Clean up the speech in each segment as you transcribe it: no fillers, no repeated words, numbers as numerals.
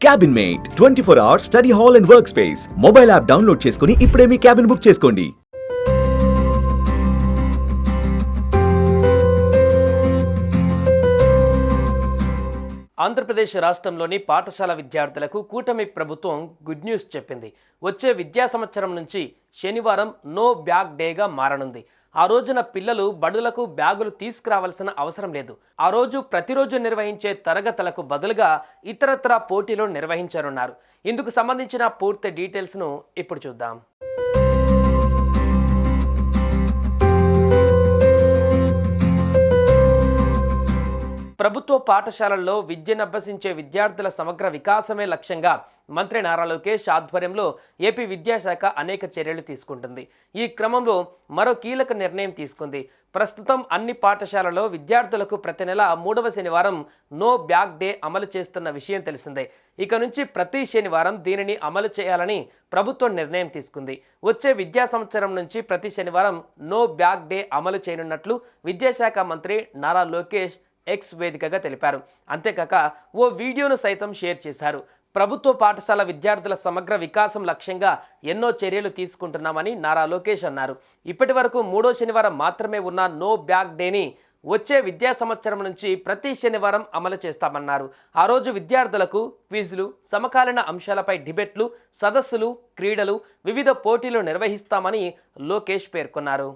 Cabin mate 24 hours study hall and work space mobile app download చేసుకుని ఇప్పుడే మీ cabin book చేసుకోండి. ఆంధ్రప్రదేశ్ రాష్ట్రంలోని పాఠశాల విద్యార్థులకు కూటమి ప్రభుత్వం గుడ్ న్యూస్ చెప్పింది. వచ్చే విద్యా సంవత్సరం నుంచి శనివారం నో బ్యాగ్ డేగా మారనుంది. ఆ రోజున పిల్లలు బడులకు బ్యాగులు తీసుకురావాల్సిన అవసరం లేదు. ఆ రోజు ప్రతిరోజు నిర్వహించే తరగతులకు బదులుగా ఇతరత్రా పోటీలు నిర్వహించనున్నారు. ఇందుకు సంబంధించిన పూర్తి డీటెయిల్స్ను ఇప్పుడు చూద్దాం. ప్రభుత్వ పాఠశాలల్లో విద్యనభ్యసించే విద్యార్థుల సమగ్ర వికాసమే లక్ష్యంగా మంత్రి నారా లోకేష్ ఆధ్వర్యంలో ఏపీ విద్యాశాఖ అనేక చర్యలు తీసుకుంటుంది. ఈ క్రమంలో మరో కీలక నిర్ణయం తీసుకుంది. ప్రస్తుతం అన్ని పాఠశాలలో విద్యార్థులకు ప్రతి నెల 3వ శనివారం నో బ్యాగ్ డే అమలు చేస్తున్న విషయం తెలిసిందే. ఇక నుంచి ప్రతి శనివారం దీనిని అమలు చేయాలని ప్రభుత్వం నిర్ణయం తీసుకుంది. వచ్చే విద్యా సంవత్సరం నుంచి ప్రతి శనివారం నో బ్యాగ్ డే అమలు చేయనున్నట్లు విద్యాశాఖ మంత్రి నారా లోకేష్ ఎక్స్ వేదికగా తెలిపారు. అంతేకాక ఓ వీడియోను సైతం షేర్ చేశారు. ప్రభుత్వ పాఠశాల విద్యార్థుల సమగ్ర వికాసం లక్ష్యంగా ఎన్నో చర్యలు తీసుకుంటున్నామని నారా లోకేష్ అన్నారు. ఇప్పటి వరకు 3వ శనివారం మాత్రమే ఉన్న నో బ్యాగ్ డేని వచ్చే విద్యా సంవత్సరం నుంచి ప్రతి శనివారం అమలు చేస్తామన్నారు. ఆ రోజు విద్యార్థులకు క్విజ్లు, సమకాలీన అంశాలపై డిబేట్లు, సదస్సులు, క్రీడలు, వివిధ పోటీలు నిర్వహిస్తామని లోకేష్ పేర్కొన్నారు.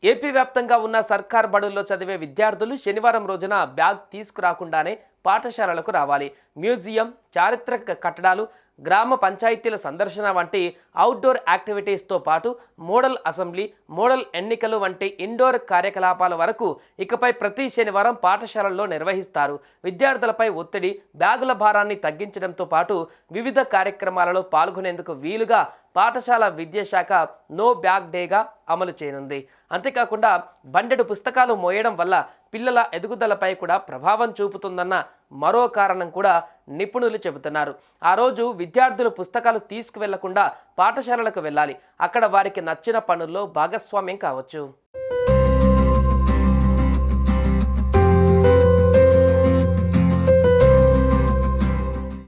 ఏపీ వ్యాప్తంగా ఉన్న సర్కార్ బడుల్లో చదివే విద్యార్థులు శనివారం రోజున బ్యాగ్ తీసుకురాకుండానే పాఠశాలలకు రావాలి. మ్యూజియం, చారిత్రక కట్టడాలు, గ్రామ పంచాయతీల సందర్శన వంటి అవుట్డోర్ యాక్టివిటీస్తో పాటు మోడల్ అసెంబ్లీ, మోడల్ ఎన్నికలు వంటి ఇండోర్ కార్యకలాపాల వరకు ఇకపై ప్రతి శనివారం పాఠశాలల్లో నిర్వహిస్తారు. విద్యార్థులపై ఒత్తిడి, బ్యాగుల భారాన్ని తగ్గించడంతో పాటు వివిధ కార్యక్రమాలలో పాల్గొనేందుకు వీలుగా పాఠశాల విద్యాశాఖ నో బ్యాగ్ డేగా అమలు చేయనుంది. అంతేకాకుండా బండెడు పుస్తకాలు మోయడం వల్ల పిల్లల ఎదుగుదలపై కూడా ప్రభావం చూపుతుందన్న మరో కారణం కూడా నిపుణులు చెబుతున్నారు. ఆ రోజు విద్యార్థులు పుస్తకాలు తీసుకువెళ్లకుండా పాఠశాలలకు వెళ్ళాలి. అక్కడ వారికి నచ్చిన పనుల్లో భాగస్వామ్యం కావచ్చు.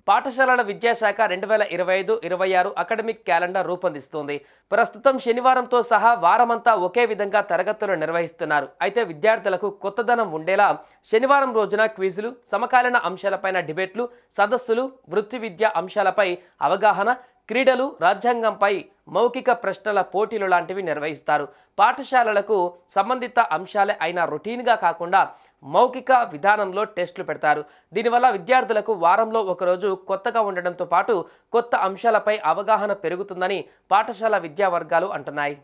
పాఠశాలల విద్యాశాఖ 2025-26 అకాడమిక్ క్యాలెండర్ రూపొందిస్తోంది. ప్రస్తుతం శనివారంతో సహా వారమంతా ఒకే విధంగా తరగతులు నిర్వహిస్తున్నారు. అయితే విద్యార్థులకు కొత్తదనం ఉండేలా శనివారం రోజున క్విజ్లు, సమకాలీన అంశాలపైన డిబేట్లు, సదస్సులు, వృత్తి విద్యా అంశాలపై అవగాహన, క్రీడలు, రాజ్యాంగంపై మౌఖిక ప్రశ్నల పోటీలు లాంటివి నిర్వహిస్తారు. పాఠశాలలకు సంబంధిత అంశాలే అయినా రొటీన్గా కాకుండా మౌఖిక విధానంలో టెస్టులు పెడతారు. దీనివల్ల విద్యార్థులకు వారంలో ఒకరోజు కొత్తగా ఉండడంతో పాటు కొత్త అంశాలపై అవగాహన పెరుగుతుందని పాఠశాల విద్యా వర్గాలు అంటున్నాయి.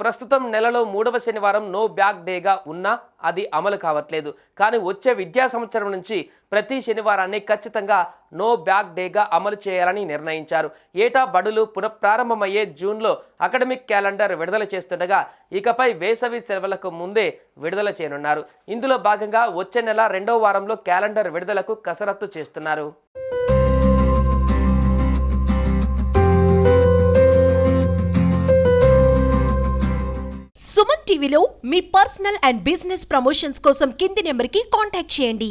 ప్రస్తుతం నెలలో 3వ శనివారం నో బ్యాగ్ డేగా ఉన్నా అది అమలు కావట్లేదు. కానీ వచ్చే విద్యా సంవత్సరం నుంచి ప్రతి శనివారాన్ని ఖచ్చితంగా నో బ్యాగ్ డేగా అమలు చేయాలని నిర్ణయించారు. ఏటా బడులు పునఃప్రారంభమయ్యే జూన్లో అకాడమిక్ క్యాలెండర్ విడుదల చేస్తుండగా ఇకపై వేసవి సెలవులకు ముందే విడుదల చేయనున్నారు. ఇందులో భాగంగా వచ్చే నెల 2వ వారంలో క్యాలెండర్ విడుదలకు కసరత్తు చేస్తున్నారు. సుమన్ టీవీలో మీ పర్సనల్ అండ్ బిజినెస్ ప్రమోషన్స్ కోసం కింది నెంబర్కి కాంటాక్ట్ చేయండి.